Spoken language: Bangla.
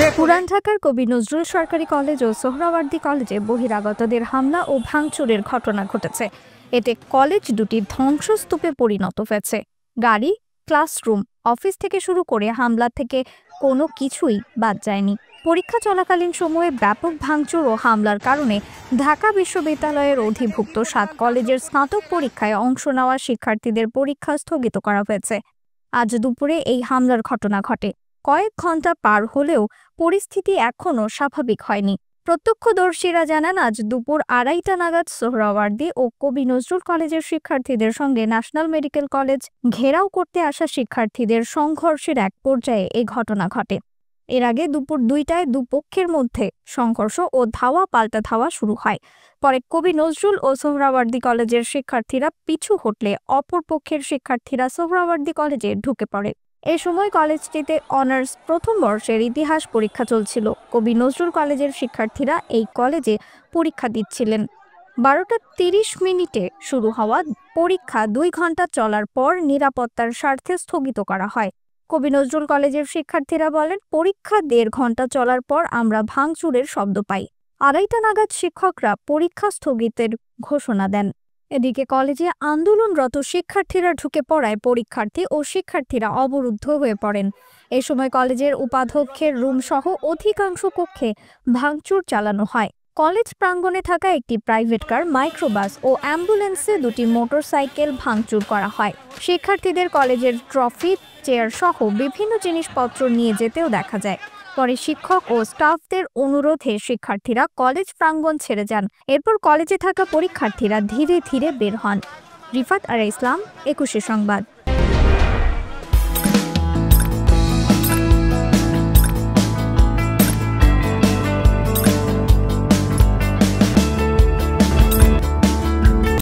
পুরান ঢাকার কবি নজরুল সরকারি কলেজ ও সোহরাওয়ার্দী কলেজে বহিরাগতদের হামলা ও ভাঙচুরের ঘটনা ঘটেছে। এতে কলেজ দুটি ধ্বংসস্তূপে পরিণত হয়েছে। গাড়ি, ক্লাসরুম, অফিস থেকে শুরু করে হামলা থেকে কোনো কিছুই বাদ যায়নি। পরীক্ষা চলাকালীন সময়ে ব্যাপক ভাঙচুর ও হামলার কারণে ঢাকা বিশ্ববিদ্যালয়ের অধিভুক্ত 7 কলেজের স্নাতক পরীক্ষায় অংশ নেওয়া শিক্ষার্থীদের পরীক্ষা স্থগিত করা হয়েছে। আজ দুপুরে এই হামলার ঘটনা ঘটে। কয়েক ঘন্টা পার হলেও পরিস্থিতি এখনও স্বাভাবিক হয়নি। প্রত্যক্ষদর্শীরা জানান, আজ দুপুর 2:30টা নাগাদ সোহরাওয়ার্দী ও কবি নজরুল কলেজের শিক্ষার্থীদের সঙ্গে ন্যাশনাল মেডিকেল কলেজ ঘেরাও করতে আসা শিক্ষার্থীদের সংঘর্ষের এক পর্যায়ে এই ঘটনা ঘটে। এর আগে দুপুর 2টায় দুপক্ষের মধ্যে সংঘর্ষ ও ধাওয়া পাল্টা ধাওয়া শুরু হয়। পরে কবি নজরুল ও সোহরাওয়ার্দী কলেজের শিক্ষার্থীরা পিছু হটলে অপর পক্ষের শিক্ষার্থীরা সোহরাওয়ার্দী কলেজে ঢুকে পড়ে। এ সময় কলেজটিতে অনার্স প্রথম বর্ষের ইতিহাস পরীক্ষা চলছিল। কবি নজরুল কলেজের শিক্ষার্থীরা এই কলেজে পরীক্ষা দিচ্ছিলেন। 12টা 30 মিনিটে শুরু হওয়া পরীক্ষা 2 ঘন্টা চলার পর নিরাপত্তার স্বার্থে স্থগিত করা হয়। কবি নজরুল কলেজের শিক্ষার্থীরা বলেন, পরীক্ষা 1.5 ঘন্টা চলার পর আমরা ভাঙচুরের শব্দ পাই। 2:30টা নাগাদ শিক্ষকরা পরীক্ষা স্থগিতের ঘোষণা দেন। এদিকে কলেজে আন্দোলনরত শিক্ষার্থীরা ঢুকে পড়ায় পরীক্ষার্থী ও শিক্ষার্থীরা অবরুদ্ধ হয়ে পড়েন। এ সময় কলেজের উপাধ্যক্ষের রুম সহ অধিকাংশ কক্ষে ভাঙচুর চালানো হয়। কলেজ প্রাঙ্গণে থাকা একটি প্রাইভেট কার, মাইক্রোবাস ও অ্যাম্বুলেন্সে 2টি মোটরসাইকেল ভাঙচুর করা হয়। শিক্ষার্থীদের কলেজের ট্রফি, চেয়ার সহ বিভিন্ন জিনিসপত্র নিয়ে যেতেও দেখা যায়। পরে শিক্ষক ও স্টাফদের অনুরোধে শিক্ষার্থীরা কলেজ প্রাঙ্গণ ছেড়ে যান। এরপর কলেজে থাকা পরীক্ষার্থীরা ধীরে ধীরে বের হন। রিফাত আরা ইসলাম, 21 সংবাদ।